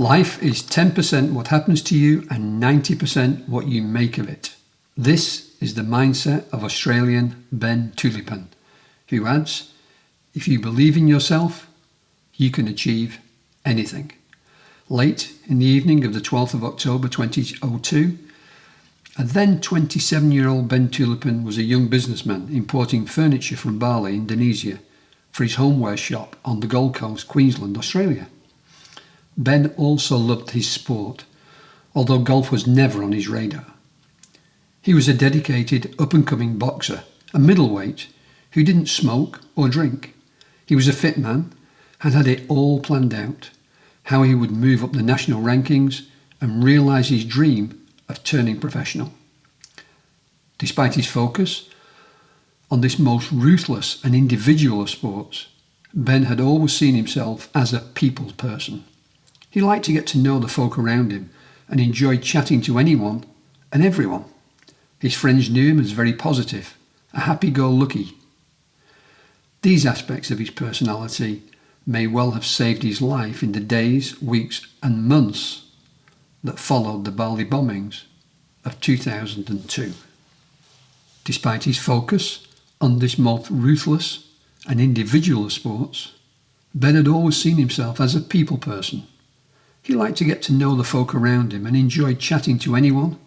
Life is 10% what happens to you and 90% what you make of it. This is the mindset of Australian Ben Tullipan, who adds, if you believe in yourself, you can achieve anything. Late in the evening of the 12th of October 2002, a then 27-year-old Ben Tullipan was a young businessman importing furniture from Bali, Indonesia, for his homewares shop on the Gold Coast, Queensland, Australia. Ben also loved his sport, although golf was never on his radar. He was a dedicated up-and-coming boxer, a middleweight, who didn't smoke or drink. He was a fit man and had it all planned out, how he would move up the national rankings and realise his dream of turning professional. Despite his focus on this most ruthless and individual of sports, Ben had always seen himself as a people's person. He liked to get to know the folk around him and enjoyed chatting to anyone and everyone. His friends knew him as very positive, a happy-go-lucky. These aspects of his personality may well have saved his life in the days, weeks and months that followed the Bali Bombings of 2002. Despite his focus on this most ruthless and individual of sports, Ben had always seen himself as a people person. He liked to get to know the folk around him and enjoyed chatting to anyone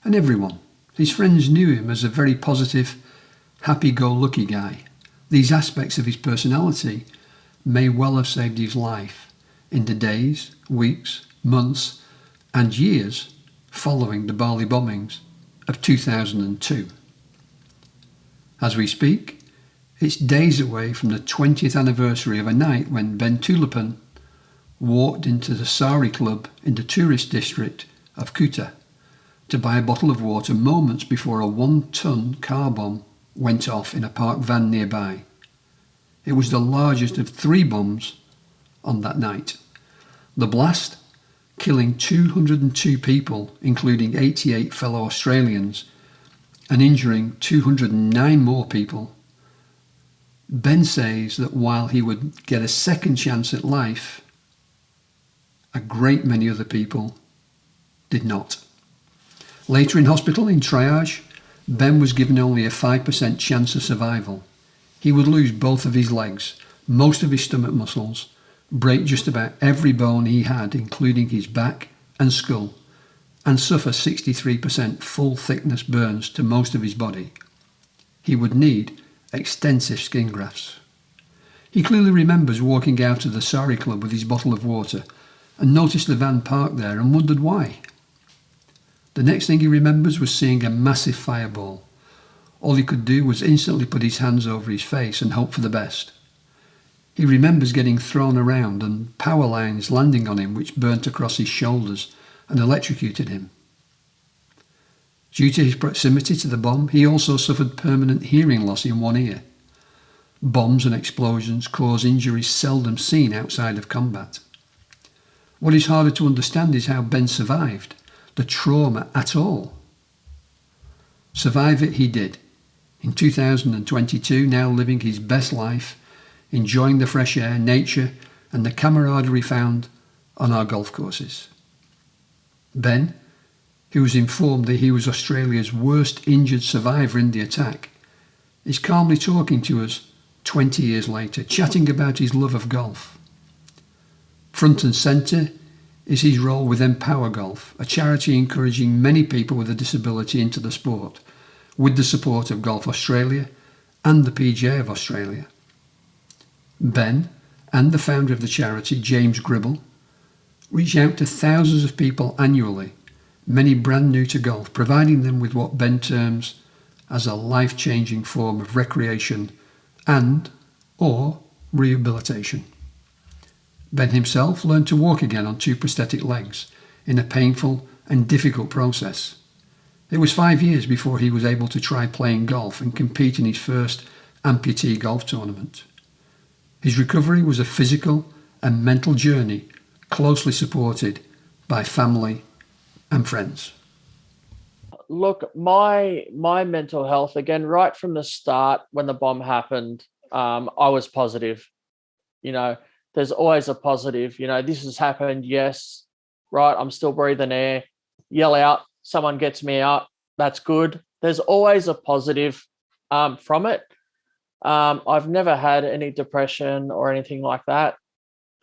and everyone. His friends knew him as a very positive, happy-go-lucky guy. These aspects of his personality may well have saved his life in the days, weeks, months and years following the Bali Bombings of 2002. As we speak, it's days away from the 20th anniversary of a night when Ben Tullipan walked into the Sari Club in the tourist district of Kuta to buy a bottle of water moments before a one-tonne car bomb went off in a parked van nearby. It was the largest of 3 bombs on that night. The blast, killing 202 people, including 88 fellow Australians, and injuring 209 more people. Ben says that while he would get a second chance at life, a great many other people did not. Later in hospital, in triage, Ben was given only a 5% chance of survival. He would lose both of his legs, most of his stomach muscles, break just about every bone he had, including his back and skull, and suffer 63% full thickness burns to most of his body. He would need extensive skin grafts. He clearly remembers walking out of the Sari Club with his bottle of water and noticed the van parked there and wondered why. The next thing he remembers was seeing a massive fireball. All he could do was instantly put his hands over his face and hope for the best. He remembers getting thrown around and power lines landing on him which burnt across his shoulders and electrocuted him. Due to his proximity to the bomb, he also suffered permanent hearing loss in one ear. Bombs and explosions cause injuries seldom seen outside of combat. What is harder to understand is how Ben survived the trauma at all. Survive it he did. In 2022, now living his best life, enjoying the fresh air, nature and the camaraderie found on our golf courses. Ben, who was informed that he was Australia's worst injured survivor in the attack, is calmly talking to us 20 years later, chatting about his love of golf. Front and centre is his role with Empower Golf, a charity encouraging many people with a disability into the sport, with the support of Golf Australia and the PGA of Australia. Ben and the founder of the charity, James Gribble, reach out to thousands of people annually, many brand new to golf, providing them with what Ben terms as a life-changing form of recreation and or rehabilitation. Ben himself learned to walk again on 2 prosthetic legs in a painful and difficult process. It was 5 years before he was able to try playing golf and compete in his first amputee golf tournament. His recovery was a physical and mental journey closely supported by family and friends. Look, my mental health, again, right from the start when the bomb happened, I was positive. You know, there's always a positive. This has happened. Yes, right. I'm still breathing air. Yell out. Someone gets me out. That's good. There's always a positive from it. I've never had any depression or anything like that.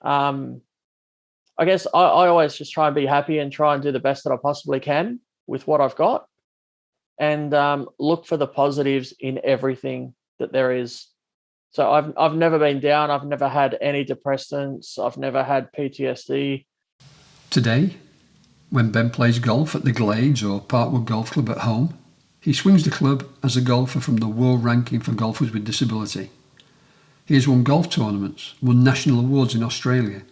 I guess I always just try and be happy and try and do the best that I possibly can with what I've got, and look for the positives in everything that there is. So I've never been down. I've never had any depressants. I've never had PTSD. Today, when Ben plays golf at the Glades or Parkwood Golf Club at home, he swings the club as a golfer from the world ranking for golfers with disability. He has won golf tournaments, won national awards in Australia,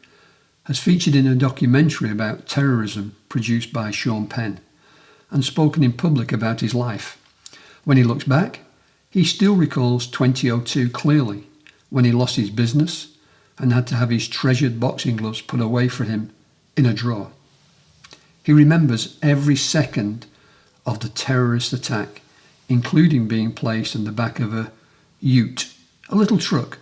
has featured in a documentary about terrorism produced by Sean Penn, and spoken in public about his life. When he looks back, he still recalls 2002 clearly, when he lost his business and had to have his treasured boxing gloves put away for him in a drawer. He remembers every second of the terrorist attack, including being placed in the back of a ute, a little truck,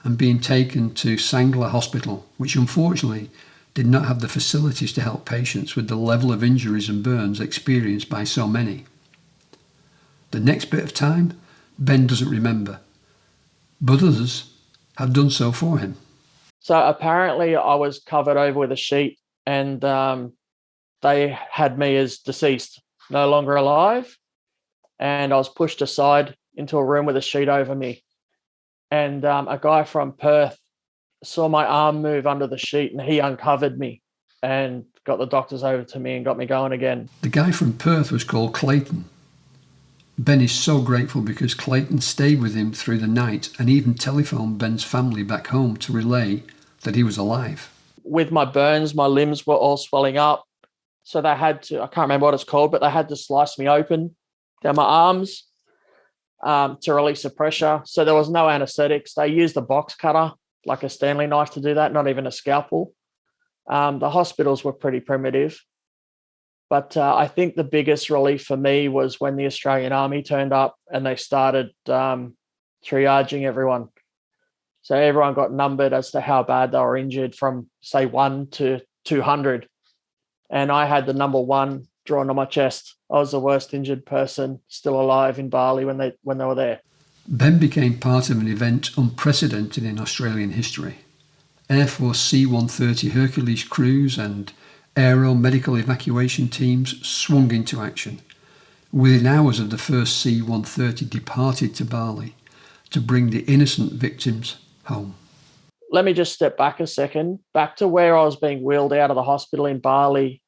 and being taken to Sangla Hospital, which unfortunately did not have the facilities to help patients with the level of injuries and burns experienced by so many. The next bit of time, Ben doesn't remember, but others have done so for him. So apparently I was covered over with a sheet, and they had me as deceased, no longer alive. And I was pushed aside into a room with a sheet over me. And a guy from Perth saw my arm move under the sheet, and he uncovered me and got the doctors over to me and got me going again. The guy from Perth was called Clayton. Ben is so grateful because Clayton stayed with him through the night and even telephoned Ben's family back home to relay that he was alive. With my burns, my limbs were all swelling up. So they had to, I can't remember what it's called, but they had to slice me open down my arms to release the pressure. So there was no anesthetics. They used a box cutter, like a Stanley knife, to do that, not even a scalpel. The hospitals were pretty primitive. But I think the biggest relief for me was when the Australian Army turned up and they started triaging everyone. So everyone got numbered as to how bad they were injured from, say, 1 to 200. And I had the number 1 drawn on my chest. I was the worst injured person still alive in Bali when they were there. Ben became part of an event unprecedented in Australian history. Air Force C-130 Hercules crews and aero medical evacuation teams swung into action. Within hours of the first C-130 departed to Bali to bring the innocent victims home. Let me just step back a second, back to where I was being wheeled out of the hospital in Bali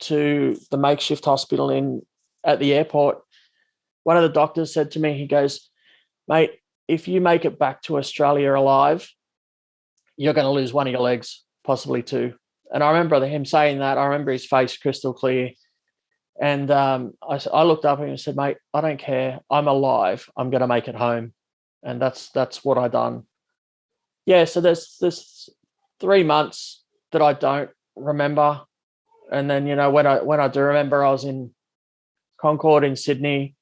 to the makeshift hospital at the airport. One of the doctors said to me, he goes, "Mate, if you make it back to Australia alive, you're going to lose one of your legs, possibly two." And I remember him saying that. I remember his face crystal clear. And I looked up at him and said, "Mate, I don't care. I'm alive. I'm going to make it home." And that's what I done. Yeah, so there's 3 months that I don't remember. And then, when I do remember, I was in Concord in Sydney,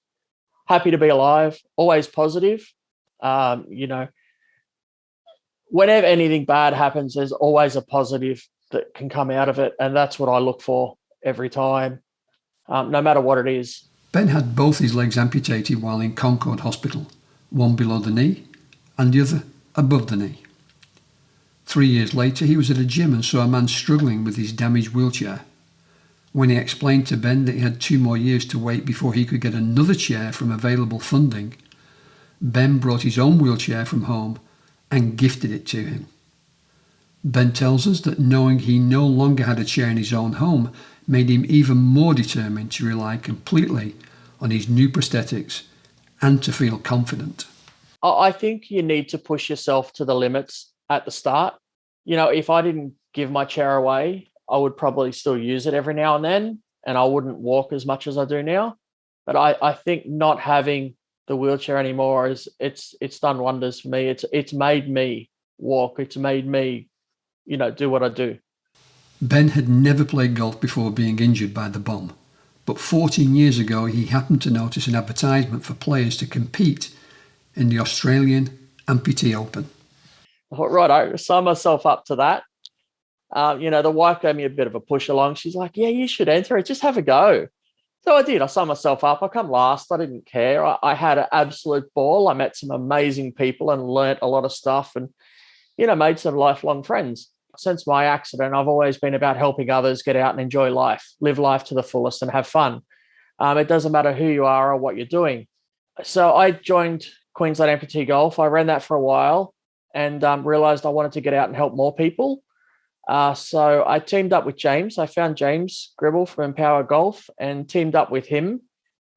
happy to be alive, always positive. Whenever anything bad happens, there's always a positive that can come out of it. And that's what I look for every time, no matter what it is. Ben had both his legs amputated while in Concord Hospital, one below the knee and the other above the knee. 3 years later, he was at a gym and saw a man struggling with his damaged wheelchair. When he explained to Ben that he had 2 more years to wait before he could get another chair from available funding, Ben brought his own wheelchair from home and gifted it to him. Ben tells us that knowing he no longer had a chair in his own home made him even more determined to rely completely on his new prosthetics and to feel confident. I think you need to push yourself to the limits at the start. If I didn't give my chair away, I would probably still use it every now and then, and I wouldn't walk as much as I do now. But I think not having the wheelchair anymore it's done wonders for me. It's made me walk. It's made me, do what I do. Ben had never played golf before being injured by the bomb, but 14 years ago he happened to notice an advertisement for players to compete in the Australian Amputee Open. I thought, right, I signed myself up to that. The wife gave me a bit of a push along. She's like, yeah, you should enter it. Just have a go. So I did. I signed myself up. I come last. I didn't care. I had an absolute ball. I met some amazing people and learnt a lot of stuff and, made some lifelong friends. Since my accident, I've always been about helping others get out and enjoy life, live life to the fullest and have fun. It doesn't matter who you are or what you're doing. So I joined Queensland Amputee Golf. I ran that for a while and realised I wanted to get out and help more people. So I teamed up with James. I found James Gribble from Empower Golf and teamed up with him.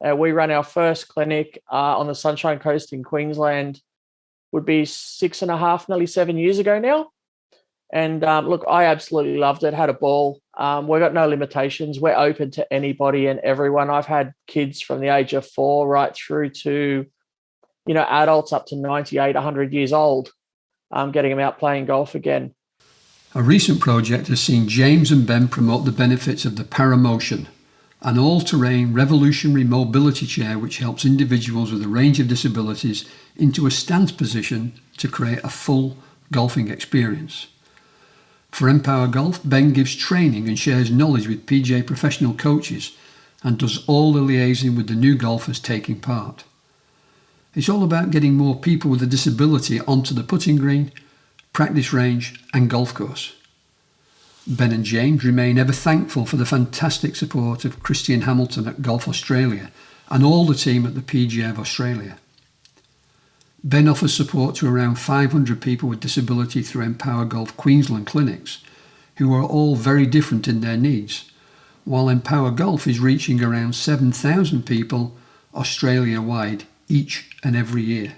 We ran our first clinic on the Sunshine Coast in Queensland, would be 6.5, nearly 7 years ago now. And look, I absolutely loved it, had a ball. We've got no limitations. We're open to anybody and everyone. I've had kids from the age of 4 right through to, adults up to 98, 100 years old, getting them out playing golf again. A recent project has seen James and Ben promote the benefits of the Paramotion, an all-terrain revolutionary mobility chair which helps individuals with a range of disabilities into a stance position to create a full golfing experience. For Empower Golf, Ben gives training and shares knowledge with PGA professional coaches and does all the liaising with the new golfers taking part. It's all about getting more people with a disability onto the putting green, practice range and golf course. Ben and James remain ever thankful for the fantastic support of Christian Hamilton at Golf Australia and all the team at the PGA of Australia. Ben offers support to around 500 people with disability through Empower Golf Queensland clinics, who are all very different in their needs, while Empower Golf is reaching around 7,000 people Australia-wide each and every year.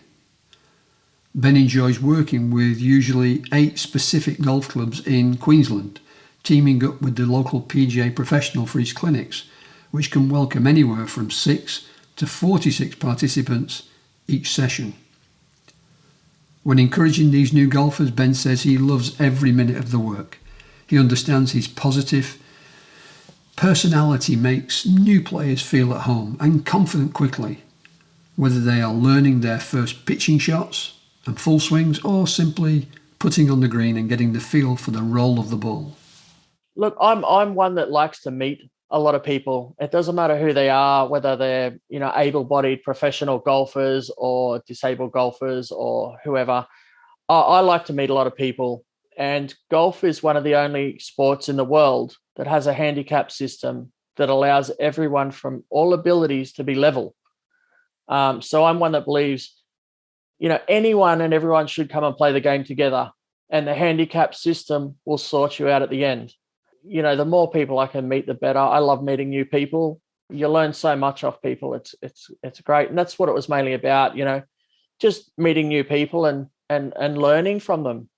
Ben enjoys working with usually 8 specific golf clubs in Queensland, teaming up with the local PGA professional for his clinics, which can welcome anywhere from 6 to 46 participants each session. When encouraging these new golfers, Ben says he loves every minute of the work. He understands his positive personality makes new players feel at home and confident quickly, whether they are learning their first pitching shots and full swings or simply putting on the green and getting the feel for the roll of the ball. Look, I'm one that likes to meet a lot of people. It doesn't matter who they are, whether they're, able-bodied professional golfers or disabled golfers or whoever. I like to meet a lot of people. And golf is one of the only sports in the world that has a handicap system that allows everyone from all abilities to be level. So I'm one that believes, anyone and everyone should come and play the game together, and the handicap system will sort you out at the end. The more people I can meet, the better. I love meeting new people. You learn so much off people. It's great. And that's what it was mainly about, just meeting new people and learning from them.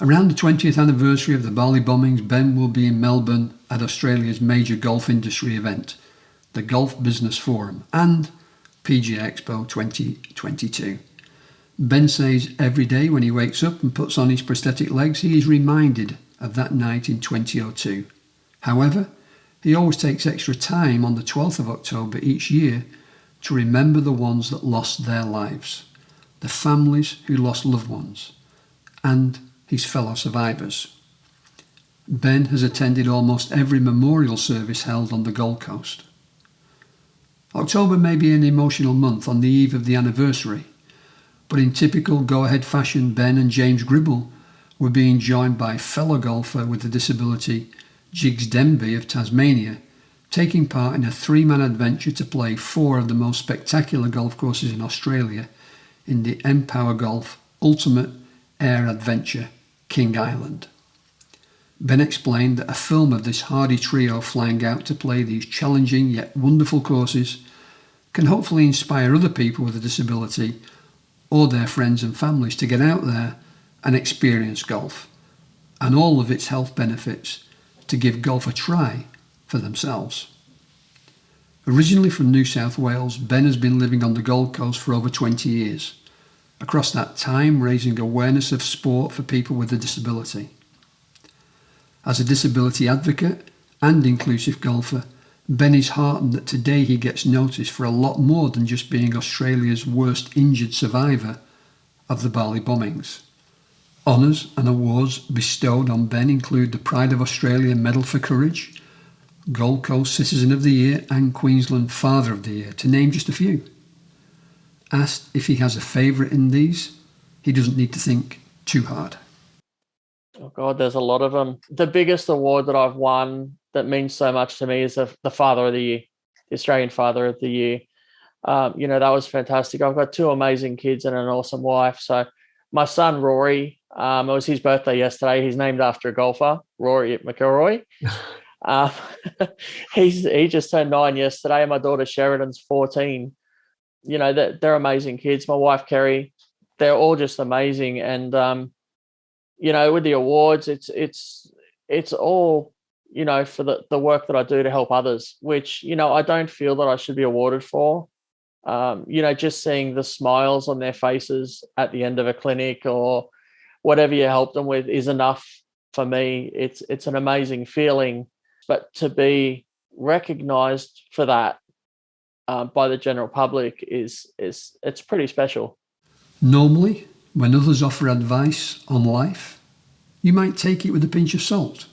Around the 20th anniversary of the Bali Bombings, Ben will be in Melbourne at Australia's major golf industry event, the Golf Business Forum and PGA Expo 2022. Ben says every day when he wakes up and puts on his prosthetic legs, he is reminded of that night in 2002. However, he always takes extra time on the 12th of October each year to remember the ones that lost their lives, the families who lost loved ones, and his fellow survivors. Ben has attended almost every memorial service held on the Gold Coast. October may be an emotional month on the eve of the anniversary, but in typical go-ahead fashion, Ben and James Gribble were being joined by fellow golfer with a disability, Jigs Denby of Tasmania, taking part in a 3-man adventure to play 4 of the most spectacular golf courses in Australia in the Empower Golf Ultimate Air Adventure, King Island. Ben explained that a film of this hardy trio flying out to play these challenging yet wonderful courses can hopefully inspire other people with a disability or their friends and families to get out there and experience golf and all of its health benefits, to give golf a try for themselves. Originally from New South Wales, Ben has been living on the Gold Coast for over 20 years, across that time raising awareness of sport for people with a disability. As a disability advocate and inclusive golfer, Ben is heartened that today he gets noticed for a lot more than just being Australia's worst injured survivor of the Bali Bombings. Honours and awards bestowed on Ben include the Pride of Australia Medal for Courage, Gold Coast Citizen of the Year and Queensland Father of the Year, to name just a few. Asked if he has a favourite in these, he doesn't need to think too hard. Oh God, there's a lot of them. The biggest award that I've won that means so much to me is the Father of the Year, the Australian Father of the Year. That was fantastic. I've got two amazing kids and an awesome wife. So my son, Rory, it was his birthday yesterday. He's named after a golfer, Rory McIlroy. He just turned 9 yesterday, and my daughter Sheridan's 14. They're amazing kids. My wife, Kerry, they're all just amazing. And, with the awards, it's all, for the work that I do to help others, which, I don't feel that I should be awarded for. Just seeing the smiles on their faces at the end of a clinic or whatever you help them with is enough for me. It's an amazing feeling, but to be recognized for that by the general public it's pretty special. Normally, when others offer advice on life, you might take it with a pinch of salt.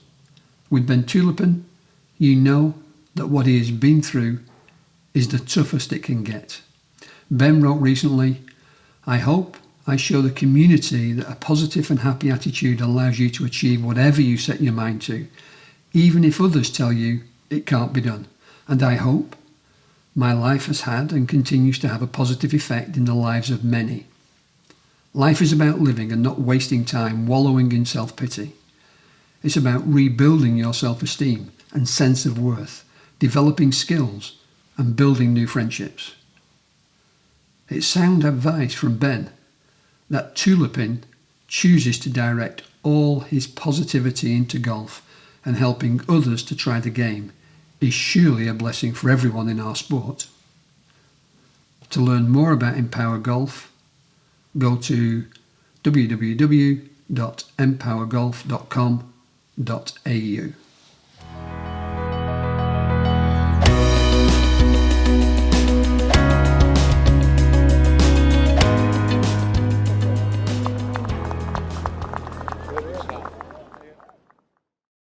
With Ben Tullipan, you know that what he has been through is the toughest it can get. Ben wrote recently, "I hope I show the community that a positive and happy attitude allows you to achieve whatever you set your mind to, even if others tell you it can't be done. And I hope my life has had and continues to have a positive effect in the lives of many. Life is about living and not wasting time wallowing in self-pity. It's about rebuilding your self-esteem and sense of worth, developing skills and building new friendships." It's sound advice from Ben that Tullipan chooses to direct all his positivity into golf, and helping others to try the game is surely a blessing for everyone in our sport. To learn more about Empower Golf, go to www.empowergolf.com.au.